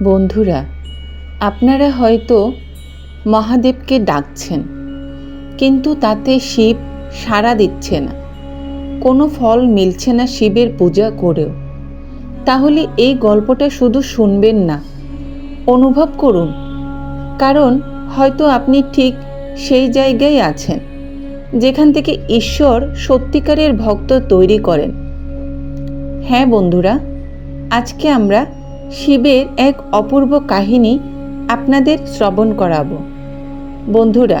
বন্ধুরা, আপনারা হয়তো মহাদেবকে ডাকছেন, কিন্তু তাতে শিব সাড়া দিচ্ছে না, কোনো ফল মিলছে না শিবের পূজা করেও। তাহলে এই গল্পটা শুধু শুনবেন না, অনুভব করুন। কারণ হয়তো আপনি ঠিক সেই জায়গায় আছেন যেখান থেকে ঈশ্বর সত্যিকারের ভক্ত তৈরি করেন। হ্যাঁ বন্ধুরা, আজকে আমরা শিবের এক অপূর্ব কাহিনী আপনাদের শ্রবণ করাবো। বন্ধুরা,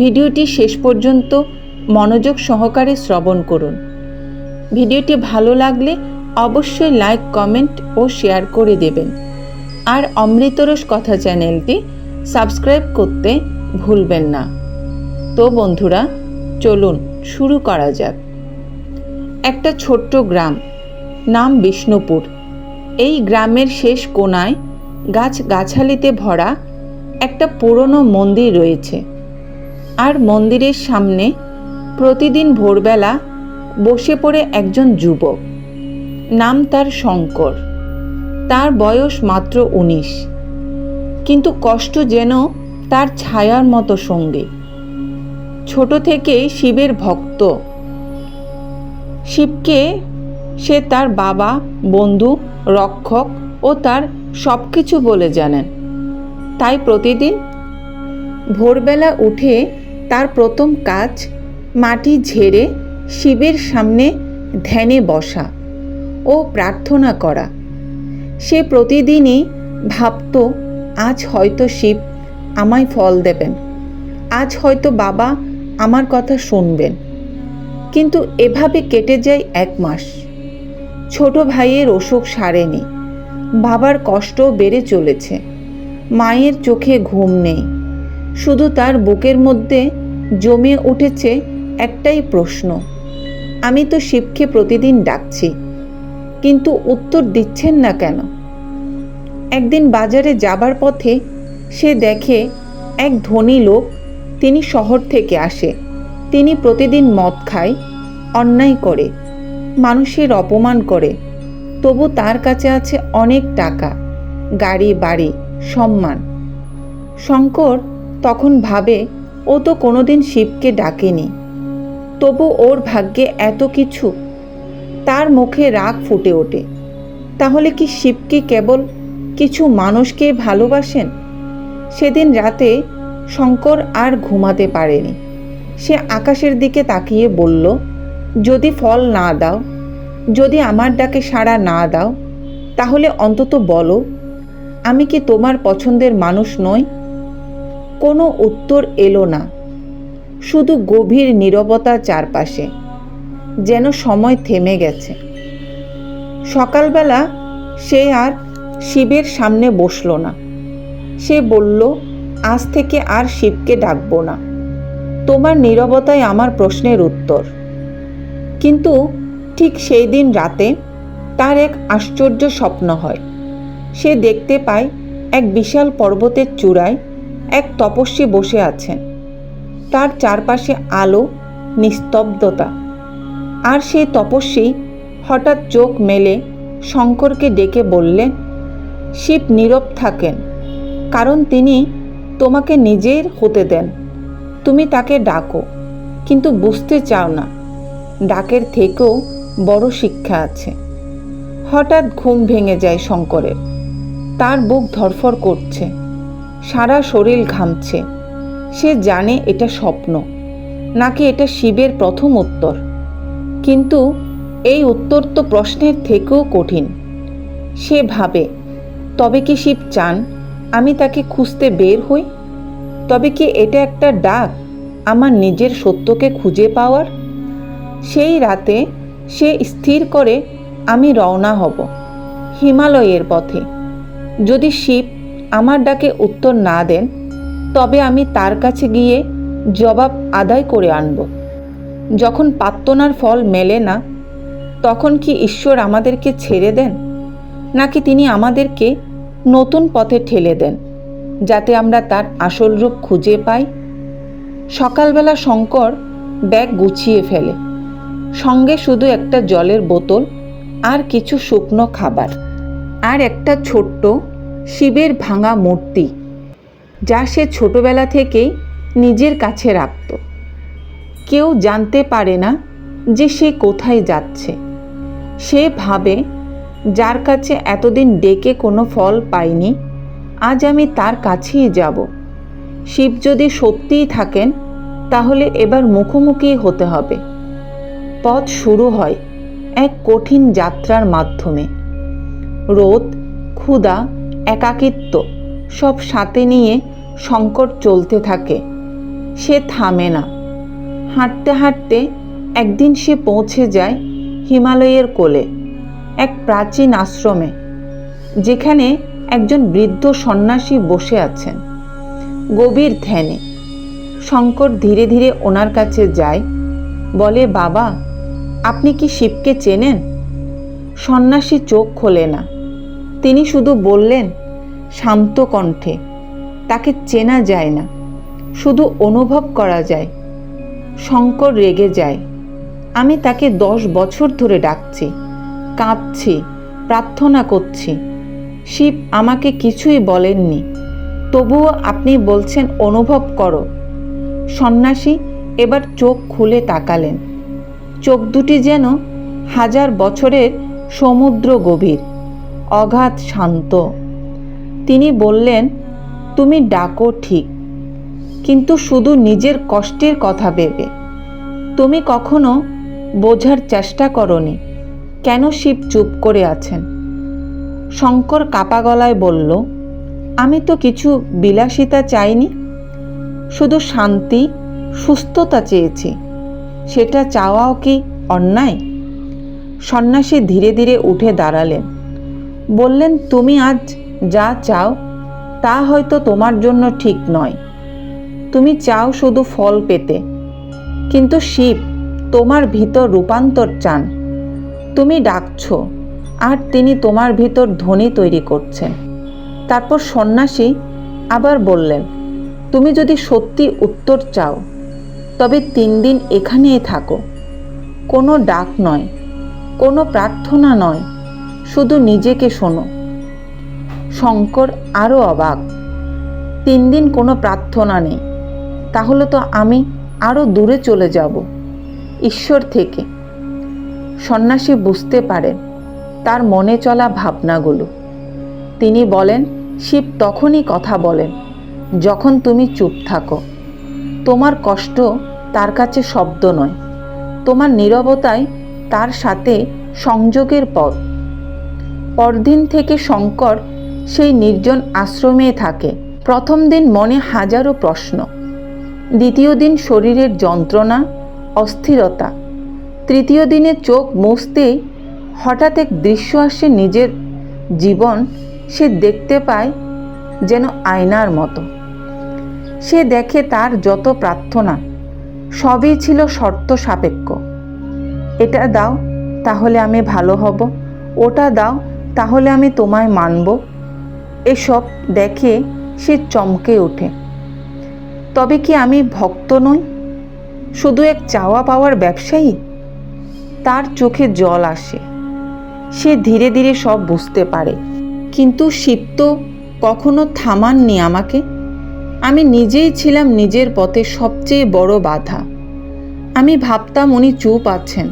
ভিডিওটি শেষ পর্যন্ত মনোযোগ সহকারে শ্রবণ করুন। ভিডিওটি ভালো লাগলে অবশ্যই লাইক, কমেন্ট ও শেয়ার করে দেবেন। আর অমৃতরস কথা চ্যানেলটি সাবস্ক্রাইব করতে ভুলবেন না। তো বন্ধুরা, চলুন শুরু করা যাক। একটা ছোট্ট গ্রাম, নাম বিষ্ণুপুর। এই গ্রামের শেষ কোণায় গাছগাছালিতে ভরা একটা পুরনো মন্দির রয়েছে। আর মন্দিরের সামনে প্রতিদিন ভোরবেলা বসে পড়ে একজন যুবক। নাম তার শঙ্কর। তার বয়স মাত্র 19, কিন্তু কষ্ট যেন তার ছায়ার মতো সঙ্গী। ছোট থেকে শিবের ভক্ত। শিবকে সে তার বাবা, বন্ধু, রক্ষক ও তার সব কিছু বলে জানেন। তাই প্রতিদিন ভোরবেলা উঠে তার প্রথম কাজ মাটি ঝেড়ে শিবের সামনে ধ্যানে বসা ও প্রার্থনা করা। সে প্রতিদিনই ভাবত, আজ হয়তো শিব আমায় ফল দেবেন, আজ হয়তো বাবা আমার কথা শুনবেন। কিন্তু এভাবে কেটে যায় 1 মাস। ছোট ভাইয়ের অসুখ সারেনি, বাবার কষ্ট বেড়ে চলেছে, মায়ের চোখে ঘুম নেই। শুধু তার বুকের মধ্যে জমে উঠেছে একটাই প্রশ্ন, আমি তো শিবকে প্রতিদিন ডাকছি, কিন্তু উত্তর দিচ্ছেন না কেন? একদিন বাজারে যাবার পথে সে দেখে এক ধনী লোক। তিনি শহর থেকে আসে। তিনি প্রতিদিন মদ খায়, অন্যায় করে, মানুষের অপমান করে। তবু তার কাছে আছে অনেক টাকা, গাড়ি, বাড়ি, সম্মান। শঙ্কর তখন ভাবে, ও তো কোনোদিন শিবকে ডাকেনি, তবু ওর ভাগ্যে এত কিছু। তার মুখে রাগ ফুটে ওঠে। তাহলে কি শিব কি কেবল কিছু মানুষকে ভালোবাসেন? সেদিন রাতে শঙ্কর আর ঘুমাতে পারেনি। সে আকাশের দিকে তাকিয়ে বলল, যদি ফল না দাও, যদি আমার ডাকে সাড়া না দাও, তাহলে অন্তত বলো, আমি কি তোমার পছন্দের মানুষ নই? কোনো উত্তর এলো না, শুধু গভীর নীরবতা চারপাশে, যেন সময় থেমে গেছে। সকালবেলা সে আর শিবের সামনে বসল না। সে বলল, আজ থেকে আর শিবকে ডাকব না, তোমার নীরবতাই আমার প্রশ্নের উত্তর। কিন্তু ঠিক সেই দিন রাতে তার এক আশ্চর্য স্বপ্ন হয়। সে দেখতে পায় এক বিশাল পর্বতের চূড়ায় এক তপস্বী বসে আছেন। তার চারপাশে আলো, নিস্তব্ধতা। আর সেই তপস্বী হঠাৎ চোখ মেলে শঙ্করকে ডেকে বললেন, শিব নীরব থাকেন, কারণ তিনি তোমাকে নিজের হতে দেন। তুমি তাকে ডাকো, কিন্তু বুঝতে চাও না, ডাকের থেকেও বড় শিক্ষা আছে। হঠাৎ ঘুম ভেঙে যায় শঙ্করের। তার বুক ধড়ফড় করছে, সারা শরীর ঘামছে। সে জানে এটা স্বপ্ন, নাকি এটা শিবের প্রথম উত্তর। কিন্তু এই উত্তর তো প্রশ্নের থেকেও কঠিন। সে ভাবে, তবে কি শিব চান আমি তাকে খুঁজতে বের হই? তবে কি এটা একটা ডাক আমার নিজের সত্যকে খুঁজে পাওয়ার? সেই রাতে সে স্থির করে, আমি রওনা হব হিমালয়ের পথে। যদি শিব আমার ডাকে উত্তর না দেন, তবে আমি তার কাছে গিয়ে জবাব আদায় করে আনব। যখন প্রার্থনার ফল মেলে না, তখন কি ঈশ্বর আমাদেরকে ছেড়ে দেন, নাকি তিনি আমাদেরকে নতুন পথে ঠেলে দেন, যাতে আমরা তার আসল রূপ খুঁজে পাই? সকালবেলা শঙ্কর ব্যাগ গুছিয়ে ফেলে। সঙ্গে শুধু একটা জলের বোতল আর কিছু শুকনো খাবার আর একটা ছোট্ট শিবের ভাঙা মূর্তি, যা সে ছোটবেলা থেকেই নিজের কাছে রাখত। কেউ জানতে পারে না যে সে কোথায় যাচ্ছে। সে ভাবে, যার কাছে এতদিন ডেকে কোনো ফল পাইনি, আজ আমি তার কাছেই যাব। শিব যদি সত্যিই থাকেন, তাহলে এবার মুখোমুখি হতে হবে। পথ শুরু হয় এক কঠিন যাত্রার মাধ্যমে। রোদ, ক্ষুধা, একাকিত্ব সব সাথে নিয়ে শঙ্কর চলতে থাকে। সে থামে না। হাঁটতে হাঁটতে একদিন সে পৌঁছে যায় হিমালয়ের কোলে, এক প্রাচীন আশ্রমে, যেখানে একজন বৃদ্ধ সন্ন্যাসী বসে আছেন গভীর ধ্যানে। শঙ্কর ধীরে ধীরে ওনার কাছে যায়, বলে, বাবা, আপনি কি শিবকে চেনেন? সন্ন্যাসী চোখ খোলে না। তিনি শুধু বললেন শান্ত কণ্ঠে, তাকে চেনা যায় না, শুধু অনুভব করা যায়। শঙ্কর রেগে যায়। আমি তাকে 10 বছর ধরে ডাকছি, কাঁদছি, প্রার্থনা করছি। শিব আমাকে কিছুই বলেননি, তবুও আপনি বলছেন অনুভব করো। সন্ন্যাসী এবার চোখ খুলে তাকালেন। চোখ দুটি যেন 1000 বছরের সমুদ্র গভীর, অগাধ শান্ত। তিনি বললেন, তুমি ডাকো ঠিক, কিন্তু শুধু নিজের কষ্টের কথা ভেবে। তুমি কখনো বোঝার চেষ্টা করনি কেন শিব চুপ করে আছেন। শঙ্কর কাপা গলায় বলল, আমি তো কিছু বিলাসিতা চাইনি, শুধু শান্তি, সুস্থতা চেয়েছি। সেটা চাওয়াও কি অন্যায়? সন্ন্যাসী ধীরে ধীরে উঠে দাঁড়ালেন। বললেন, তুমি আজ যা চাও তা হয়তো তোমার জন্য ঠিক নয়। তুমি চাও শুধু ফল পেতে, কিন্তু শিব তোমার ভিতর রূপান্তর চান। তুমি ডাকছো, আর তিনি তোমার ভিতর ধ্বনি তৈরি করছেন। তারপর সন্ন্যাসী আবার বললেন, তুমি যদি সত্যি উত্তর চাও, তবে 3 দিন এখানেই থাকো। কোনো ডাক নয়, কোনো প্রার্থনা নয়, শুধু নিজেকে শোনো। শঙ্কর আরও অবাক। 3 দিন কোনো প্রার্থনা নেই, তাহলে তো আমি আরও দূরে চলে যাব ঈশ্বর থেকে। সন্ন্যাসী বুঝতে পারেন তার মনে চলা ভাবনাগুলো। তিনি বলেন, শিব তখনই কথা বলেন যখন তুমি চুপ থাকো। তোমার কষ্ট তার কাছে শব্দ নয়, তোমার নীরবতাই তার সাথে সংযোগের পথ। পরদিন থেকে শঙ্কর সেই নির্জন আশ্রমে থাকে। প্রথম দিন মনে হাজারো প্রশ্ন, দ্বিতীয় দিন শরীরের যন্ত্রণা, অস্থিরতা, তৃতীয় দিনে চোখ মুছতেই হঠাৎ এক দৃশ্য আসে। নিজের জীবন সে দেখতে পায় যেন আয়নার মতো। সে দেখে তার যত প্রার্থনা সবই ছিল শর্ত সাপেক্ষ। এটা দাও, তাহলে আমি ভালো হব। ওটা দাও, তাহলে আমি তোমায় মানব। এসব দেখে সে চমকে ওঠে। তবে কি আমি ভক্ত নই, শুধু এক চাওয়া পাওয়ার ব্যবসায়ী? তার চোখে জল আসে। সে ধীরে ধীরে সব বুঝতে পারে। কিন্তু শিব তো কখনো থামাননি আমাকে। আমি নিজেই ছিলাম নিজের পথে সবচেয়ে বড় বাধা। আমি ভাবতাম উনি চুপ আছেন,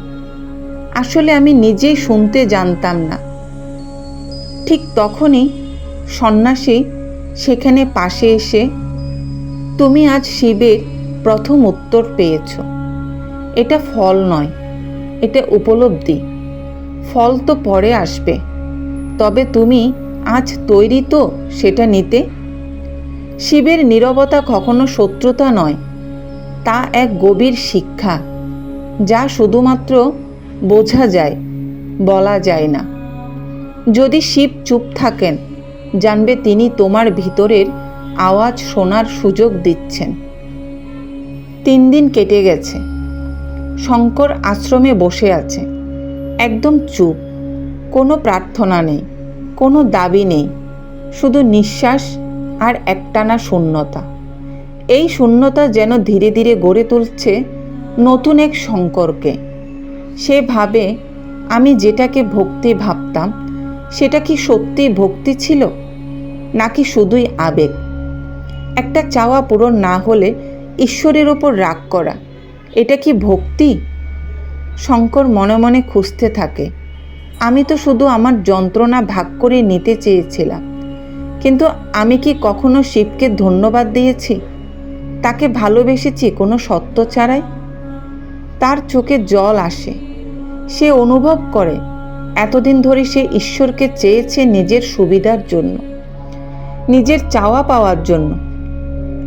আসলে আমি নিজেই শুনতে জানতাম না। ঠিক তখনই সন্ন্যাসী সেখানে পাশে এসে, তুমি আজ শিবের প্রথম উত্তর পেয়েছ। এটা ফল নয়, এটা উপলব্ধি। ফল তো পরে আসবে, তবে তুমি আজ তৈরি তো সেটা নিতে? শিবের নীরবতা কখনো শত্রুতা নয়, তা এক গভীর শিক্ষা, যা শুধুমাত্র বোঝা যায়, বলা যায় না। যদি শিব চুপ থাকেন, জানবে তিনি তোমার ভিতরের আওয়াজ শোনার সুযোগ দিচ্ছেন। 3 দিন কেটে গেছে। শঙ্কর আশ্রমে বসে আছে, একদম চুপ। কোনো প্রার্থনা নেই, কোনো দাবি নেই, শুধু নিঃশ্বাস আর একটানা শূন্যতা। এই শূন্যতা যেন ধীরে ধীরে গড়ে তুলছে নতুন এক শঙ্করকে। সে ভাবে, আমি যেটাকে ভক্তি ভাবতাম, সেটা কি সত্যি ভক্তি ছিল? নাকি শুধুই আবেগ? একটা চাওয়া পূরণ না হলে ঈশ্বরের ওপর রাগ করা, এটা কি ভক্তি? শঙ্কর মনে মনে খুঁজতে থাকে। আমি তো শুধু আমার যন্ত্রণা ভাগ করে নিতে চেয়েছিলাম, কিন্তু আমি কি কখনো শিবকে ধন্যবাদ দিয়েছি? তাকে ভালোবেসেছি কোনো সত্য ছাড়াই? তার চোখে জল আসে। সে অনুভব করে এতদিন ধরে সে ঈশ্বরকে চেয়েছে নিজের সুবিধার জন্য, নিজের চাওয়া পাওয়ার জন্য।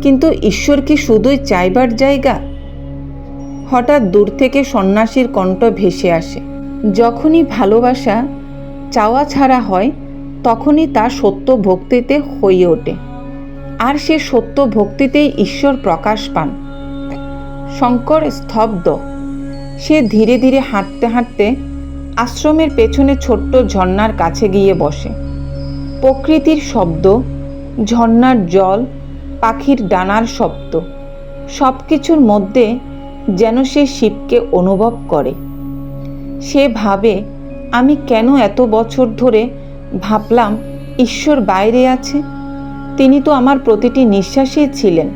কিন্তু ঈশ্বর কি শুধুই চাইবার জায়গা? হঠাৎ দূর থেকে সন্ন্যাসীর কণ্ঠ ভেসে আসে। যখনই ভালোবাসা চাওয়া ছাড়া হয়, তখনই তা সত্য ভক্তিতে হয়ে ওঠে, আর সে সত্য ভক্তিতেই ঈশ্বর প্রকাশ পান। শঙ্কর স্তব্ধ। সে ধীরে ধীরে হাঁটতে হাঁটতে আশ্রমের পেছনে ছোট্ট ঝর্ণার কাছে গিয়ে বসে। প্রকৃতির শব্দ, ঝর্ণার জল, পাখির ডানার শব্দ, সব কিছুর মধ্যে যেন সে শিবকে অনুভব করে। সে ভাবে, আমি কেন এত বছর ধরে ভাবলাম ঈশ্বর বাইরে আছে? তিনি তো আমার প্রতিটি নিঃশ্বাসেই ছিলেন,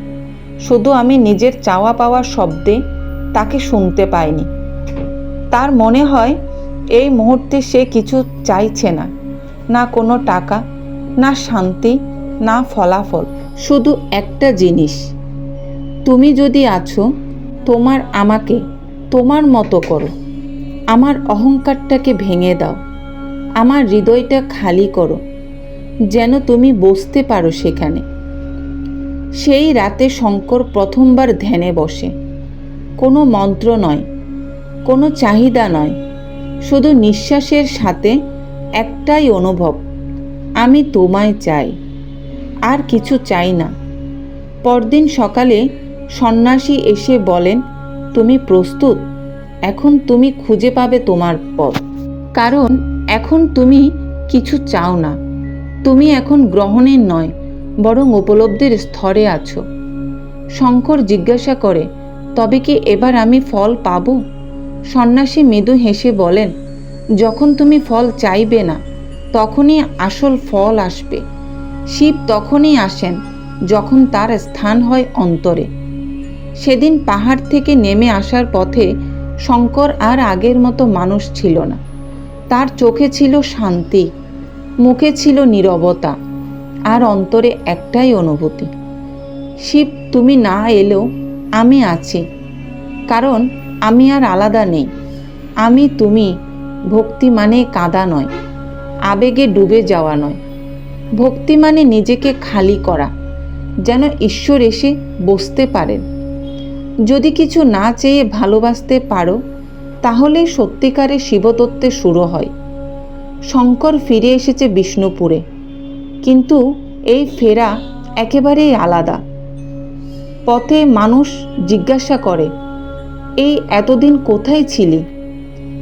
শুধু আমি নিজের চাওয়া পাওয়া শব্দে তাকে শুনতে পাইনি। তার মনে হয় এই মুহূর্তে সে কিছু চাইছে না, না কোনো টাকা, না শান্তি, না ফলাফল, শুধু একটা জিনিস, তুমি যদি আছো, তোমার আমাকে তোমার মতো করো। আমার অহংকারটাকে ভেঙে দাও, আমার হৃদয়টা খালি করো, যেন তুমি বসতে পারো সেখানে। সেই রাতে শঙ্কর প্রথমবার ধ্যানে বসে। কোনো মন্ত্র নয়, কোনো চাহিদা নয়, শুধু নিঃশ্বাসের সাথে একটাই অনুভব, আমি তোমায় চাই, আর কিছু চাই না। পরদিন সকালে সন্ন্যাসী এসে বলেন, তুমি প্রস্তুত? এখন তুমি খুঁজে পাবে তোমার পথ। কারণ এখন তুমি কিছু চাও না, তুমি এখন গ্রহণের নয়, বরং উপলব্ধির স্তরে আছো। শঙ্কর জিজ্ঞাসা করে, তবে কি এবার আমি ফল পাব? সন্ন্যাসী মৃদু হেসে বলেন, যখন তুমি ফল চাইবে না, তখনই আসল ফল আসবে। শিব তখনই আসেন যখন তার স্থান হয় অন্তরে। সেদিন পাহাড় থেকে নেমে আসার পথে শঙ্কর আর আগের মতো মানুষ ছিল না। তার চোখে ছিল শান্তি, মুখে ছিল নীরবতা, আর অন্তরে একটাই অনুভূতি, শিব তুমি না এলেও আমি আছি, কারণ আমি আর আলাদা নেই। আমি তুমি। ভক্তি মানে কাঁদা নয়, আবেগে ডুবে যাওয়া নয়। ভক্তি মানে নিজেকে খালি করা, যেন ঈশ্বর এসে বসতে পারেন। যদি কিছু না চেয়ে ভালোবাসতে পারো, তাহলে সত্যিকারের শিবতত্ত্বে শুরু হয়। শঙ্কর ফিরে এসেছে বিষ্ণুপুরে, কিন্তু এই ফেরা একেবারেই আলাদা। পথে মানুষ জিজ্ঞাসা করে, এই এতদিন কোথায় ছিলি?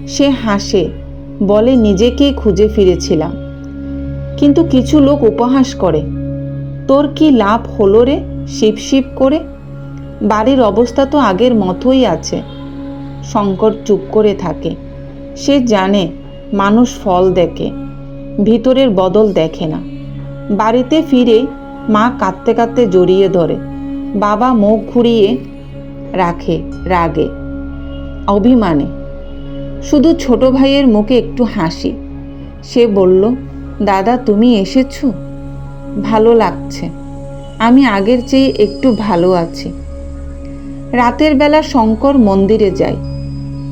সে হাসে, বলে নিজেকেই খুঁজে ফিরেছিলাম। কিন্তু কিছু লোক উপহাস করে, তোর কি লাভ হলো রে শিব শিব করে? বাড়ির অবস্থা তো আগের মতোই আছে। শঙ্কর চুপ করে থাকে। সে জানে মানুষ ফল দেখে, ভিতরের বদল দেখে না। বাড়িতে ফিরে মা কাঁদতে কাঁদতে জড়িয়ে ধরে, বাবা মুখ ঘুরিয়ে রাখে রাগে, অভিমানে। শুধু ছোট ভাইয়ের মুখে একটু হাসি। সে বলল, দাদা তুমি এসেছো, ভালো লাগছে। আমি আগের চেয়ে একটু ভালো আছি। রাতের বেলা শঙ্কর মন্দিরে যায়।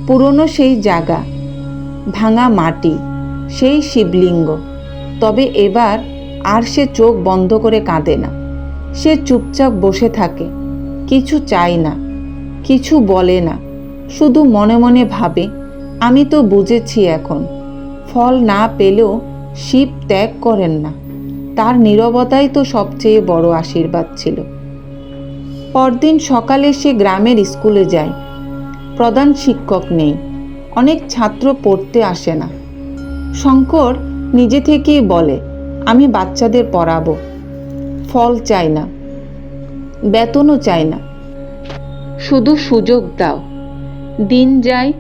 পুরনো সেই জায়গা, ভাঙা মাটি, সেই শিবলিঙ্গ। তবে এবার আর সে চোখ বন্ধ করে কাঁদে না। সে চুপচাপ বসে থাকে, কিছু চায় না, কিছু বলে না, শুধু মনে মনে ভাবে, আমি তো বুঝেছি এখন, ফল না পেলেও শিব ত্যাগ করেন না। তার নীরবতাই তো সবচেয়ে বড় আশীর্বাদ ছিল। পরদিন সকালে সে গ্রামের স্কুলে যায়। প্রধান শিক্ষক নেই, অনেক ছাত্র পড়তে আসে না। শঙ্কর নিজে থেকেই বলে, আমি বাচ্চাদের পড়াবো, ফল চাই না, বেতনও চাই না, শুধু সুযোগ দাও। দিন যায়,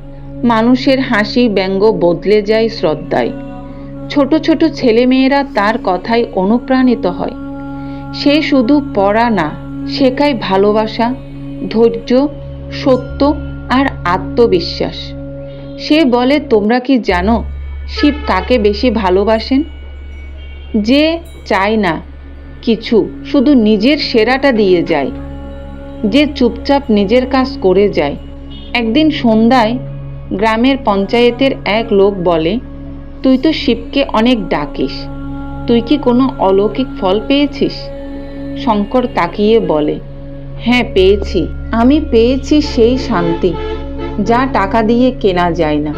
মানুষের হাসি ব্যঙ্গ বদলে যায় শ্রদ্ধায়। ছোট ছোট ছেলেমেয়েরা তার কথায় অনুপ্রাণিত হয়। সে শুধু পড়া না, শেখায় ভালোবাসা, ধৈর্য, সত্য আর আত্মবিশ্বাস। সে বলে, তোমরা কি জানো শিব কাকে বেশি ভালোবাসেন? যে চায় না কিছু, শুধু নিজের সেরাটা দিয়ে যায়, যে চুপচাপ নিজের কাজ করে যায়। একদিন সন্ধ্যায় গ্রামের পঞ্চায়েতের এক লোক বলে, তুই তো শিবকে অনেক ডাকিস, তুই কি কোনো অলৌকিক ফল পেয়েছিস? শঙ্কর তাকিয়ে বলে, হ্যাঁ পেয়েছি। আমি পেয়েছি সেই শান্তি যা টাকা দিয়ে কেনা যায় না।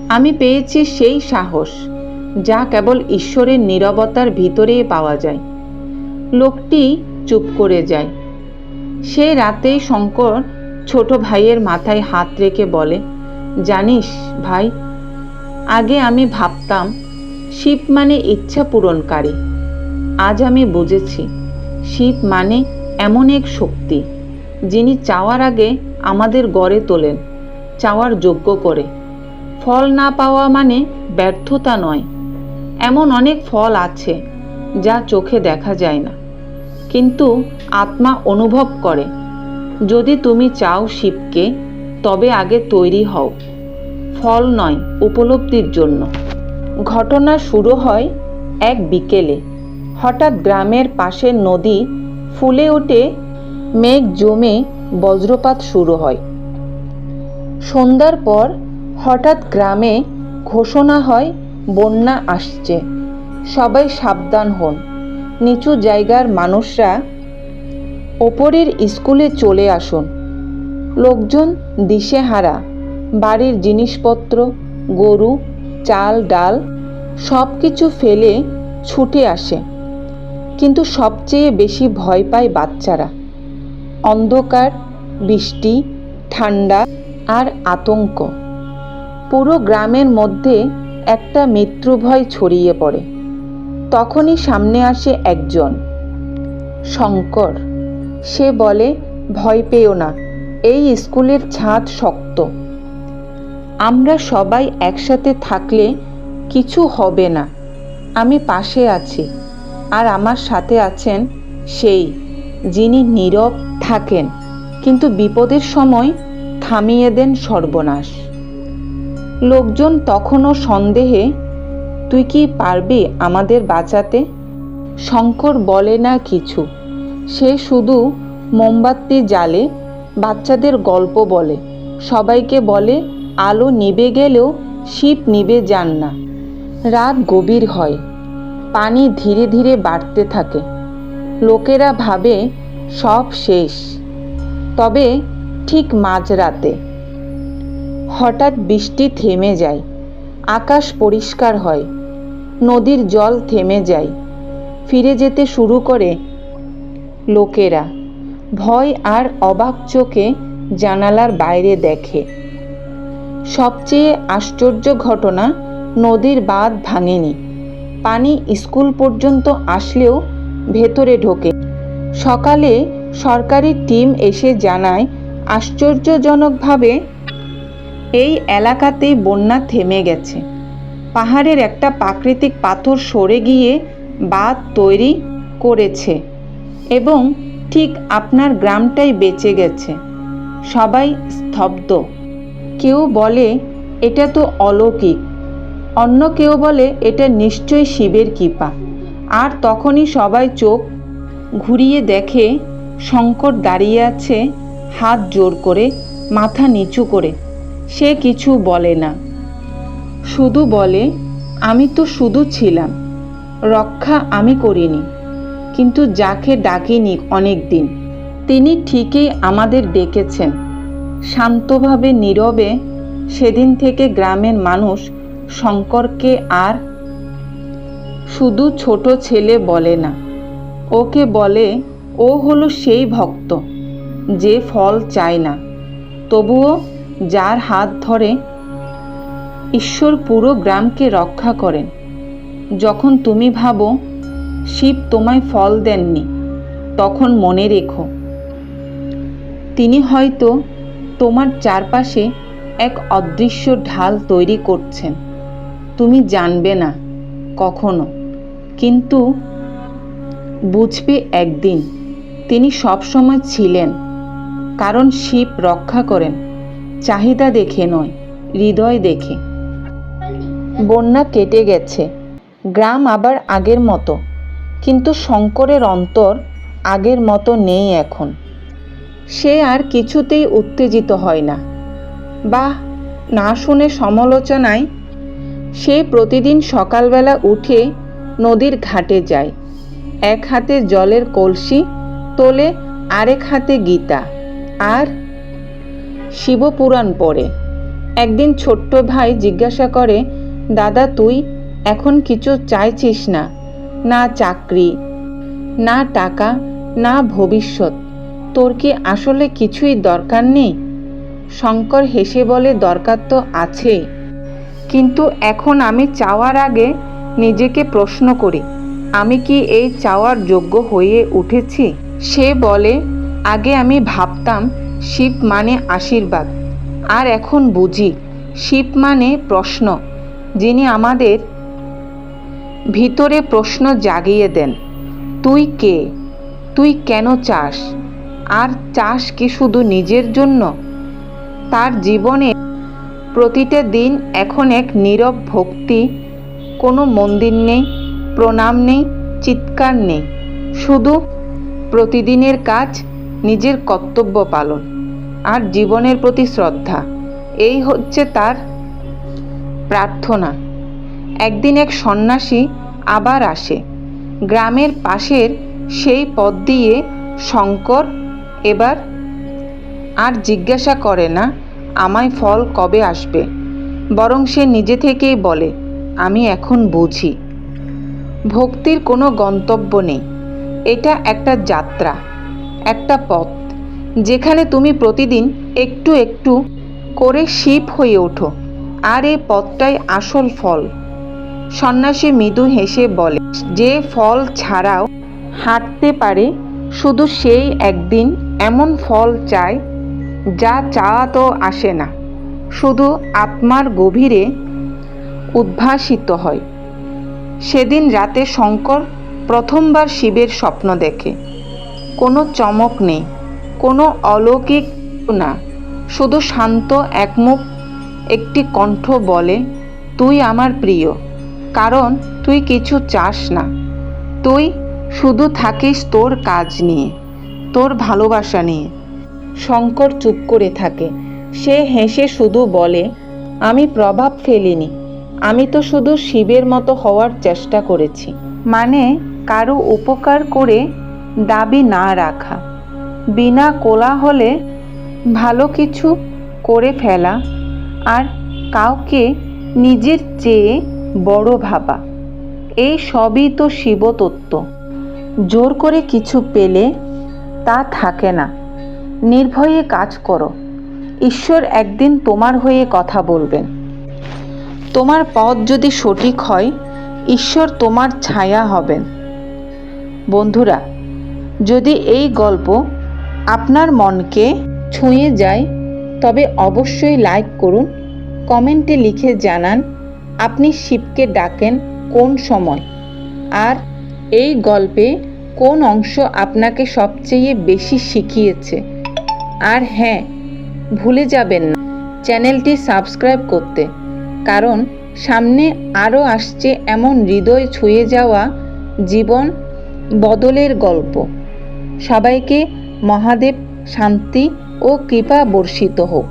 আমি পেয়েছি সেই সাহস যা কেবল ঈশ্বরের নীরবতার ভিতরেই পাওয়া যায়। লোকটি চুপ করে যায়। সে রাতেই শঙ্কর ছোট ভাইয়ের মাথায় হাত রেখে বলে, জানিস ভাই, আগে আমি ভাবতাম শিব মানে ইচ্ছা পূরণকারী। আজ আমি বুঝেছি শিব মানে এমন এক শক্তি যিনি চাওয়ার আগে আমাদের গড়ে তোলেন, চাওয়ার যোগ্য করে। ফল না পাওয়া মানে ব্যর্থতা নয়। এমন অনেক ফল আছে যা চোখে দেখা যায় না, কিন্তু আত্মা অনুভব করে। যদি তুমি চাও শিবকে, তবে আগে তৈরি হও, ফল নয় উপলব্ধির জন্য। ঘটনা শুরু হয় এক বিকেলে। হঠাৎ গ্রামের পাশের নদী ফুলে ওঠে, মেঘ জমে বজ্রপাত শুরু হয়। সন্ধ্যার পর হঠাৎ গ্রামে ঘোষণা হয়, বন্যা আসছে, সবাই সাবধান হন। নিচু জায়গার মানুষরা ওপরের স্কুলে চলে আসুন। লোকজন দিশেহারা, বাড়ির জিনিসপত্র, গরু, চাল ডাল সব কিছু ফেলে ছুটে আসে। কিন্তু সবচেয়ে বেশি ভয় পায় বাচ্চারা। অন্ধকার, বৃষ্টি, ঠান্ডা আর আতঙ্ক। পুরো গ্রামের মধ্যে একটা মৃত্যুভয় ছড়িয়ে পড়ে। তখনই সামনে আসে একজন, শঙ্কর। সে বলে, ভয় পেও না, এই স্কুলের ছাদ শক্ত। আমরা সবাই একসাথে থাকলে কিছু হবে না। আমি পাশে আছি, আর আমার সাথে আছেন সেই, যিনি নীরব থাকেন কিন্তু বিপদের সময় থামিয়ে দেন সর্বনাশ। লোকজন তখনও সন্দেহে, তুই কি পারবি আমাদের বাঁচাতে? শঙ্কর বলে না কিছু। সে শুধু মোমবাতি জ্বালে, বাচ্চাদের গল্প বলে, সবাইকে বলে, আলো নিভে গেলেও শিব নিভে যান না। রাত গভীর হয়, পানি ধীরে ধীরে বাড়তে থাকে। লোকেরা ভাবে সব শেষ। তবে ঠিক মাঝরাতে হঠাৎ বৃষ্টি থেমে যায়, আকাশ পরিষ্কার হয়, নদীর জল থেমে যায়। ফিরে যেতে শুরু করে লোকেরা। ভয় আর অবাক চোখে জানালার বাইরে দেখে। সবচেয়ে আশ্চর্য ঘটনা, নদীর বাঁধ ভাঙেনি। পানি স্কুল পর্যন্ত আসলেও ভেতরে ঢোকে। সকালে সরকারি টিম এসে জানায়, আশ্চর্যজনকভাবে এই এলাকাতেই বন্যা থেমে গেছে। পাহাড়ের একটা প্রাকৃতিক পাথর সরে গিয়ে বাঁধ তৈরি করেছে এবং ঠিক আপনার গ্রামটাই বেঁচে গেছে। সবাই স্তব্ধ। কেউ বলে এটা তো অলৌকিক, অন্য কেউ বলে এটা নিশ্চয়ই শিবের কৃপা। আর তখনই সবাই চোখ ঘুরিয়ে দেখে শঙ্কর দাঁড়িয়ে আছে, হাত জোর করে, মাথা নিচু করে। সে কিছু বলে না, শুধু বলে, আমি তো শুধু ছিলাম, রক্ষা আমি করিনি, কিন্তু যাকে ডাকিনি অনেক দিন, তিনি ঠিকই আমাদের ডেকেছেন। শান্তভাবে, নীরবে। সেদিন থেকে গ্রামের মানুষ শঙ্করকে আর শুধু ছোট ছেলে বলে না, ওকে বলে, ও হলো সেই ভক্ত যে ফল চায় না, তবুও যার হাত ধরে ঈশ্বর পুরো গ্রামকে রক্ষা করেন। যখন তুমি ভাবো শিব তোমায় ফল দেননি, তখন মনে রেখো, তিনি হয়তো তোমার চারপাশে এক অদৃশ্য ঢাল তৈরি করছেন। তুমি জানবে না কখনো, কিন্তু বুঝবি একদিন তিনি সবসময় ছিলেন, কারণ শিব রক্ষা করেন চাহিদা দেখে নয়, হৃদয় দেখে। বন্যা কেটে গেছে, গ্রাম আবার আগের মতো, কিন্তু শঙ্করের অন্তর আগের মতো নেই এখন। সে আর কিছুতেই উত্তেজিত হয় না বা না শুনে সমালোচনায়। সে প্রতিদিন সকালবেলা উঠে নদীর ঘাটে যায়, এক হাতে জলের কলসি তোলে, আরেক হাতে গীতা আর শিবপুরাণ পড়ে। একদিন ছোট্ট ভাই জিজ্ঞাসা করে, দাদা তুই এখন কিছু চাইছিস না? না চাকরি, না টাকা, না ভবিষ্যৎ, তোর কি আসলে কিছুই দরকার নেই? শঙ্কর হেসে বলে, দরকার তো আছে, কিন্তু এখন আমি চাওয়ার আগে নিজেকে প্রশ্ন করি, আমি কি এই চাওয়ার যোগ্য হয়ে উঠেছি? সে বলে, আগে আমি ভাবতাম শিব মানে আশীর্বাদ, আর এখন বুঝি শিব মানে প্রশ্ন, যিনি আমাদের ভিতরে প্রশ্ন জাগিয়ে দেন। তুই কে? তুই কেন চাস? আর চাস কি শুধু নিজের জন্য? তার জীবনে প্রতিটা দিন এখন এক নীরব ভক্তি, কোনো মন্দির নেই, প্রণাম নেই, চিৎকার নেই, শুধু প্রতিদিনের কাজ, নিজের কর্তব্য পালন আর জীবনের প্রতি শ্রদ্ধা। এই হচ্ছে তার প্রার্থনা। একদিন এক সন্ন্যাসী আবার আসে গ্রামের পাশের সেই পথ দিয়ে। শঙ্কর এবার আর জিজ্ঞাসা করে না আমায় ফল কবে আসবে, বরং সে নিজে থেকেই বলে, আমি এখন বুঝি ভক্তির কোনো গন্তব্য নেই, এটা একটা যাত্রা, একটা পথ, যেখানে তুমি প্রতিদিন একটু একটু করে শিব হয়ে ওঠো, আর এই পথটাই আসল ফল। সন্ন্যাসী মৃদু হেসে বলে, যে ফল ছাড়াও হাঁটতে পারে, শুধু সেই একদিন এমন ফল চায় যা চাওয়া তো আসে না, শুধু আত্মার গভীরে উদ্ভাসিত হয়। সেদিন রাতে শঙ্কর প্রথমবার শিবের স্বপ্ন দেখে। কোনো চমক নেই, কোনো অলৌকিক না, শুধু শান্ত একমুখ একটি কণ্ঠ বলে, তুই আমার প্রিয়, কারণ তুই কিছু চাস না, তুই শুধু থাকিস তোর কাজ নিয়ে, তোর ভালোবাসা নিয়ে। শঙ্কর চুপ করে থাকে। সে হেসে শুধু বলে, আমি প্রভাব ফেলিনি, আমি তো শুধু শিবের মতো হওয়ার চেষ্টা করেছি। মানে কারো উপকার করে দাবি না রাখা, বিনা কোলাহলে ভালো কিছু করে ফেলা, আর কাউকে নিজের চেয়ে বড় ভাবা। এই সবই তো শিবতত্ত্ব। জোর করে কিছু পেলে তা থাকে না, নির্ভয়ে কাজ করো, ঈশ্বর একদিন তোমার হয়ে কথা বলবেন। তোমার পথ যদি সঠিক হয়, ঈশ্বর তোমার ছায়া হবেন। বন্ধুরা, যদি এই গল্প আপনার মনকে ছুঁয়ে যায়, তবে অবশ্যই লাইক করুন, কমেন্টে লিখে জানান আপনি শিবকে ডাকেন কোন সময়, আর এই গল্পে কোন অংশ আপনাকে সবচেয়ে বেশি শিখিয়েছে। আর হ্যাঁ, ভুলে যাবেন না চ্যানেলটি সাবস্ক্রাইব করতে, কারণ সামনে আরও আসছে এমন হৃদয় ছুঁয়ে যাওয়া জীবন বদলের গল্প। সবাইকে মহাদেব শান্তি ও কৃপা বর্ষিত হোক।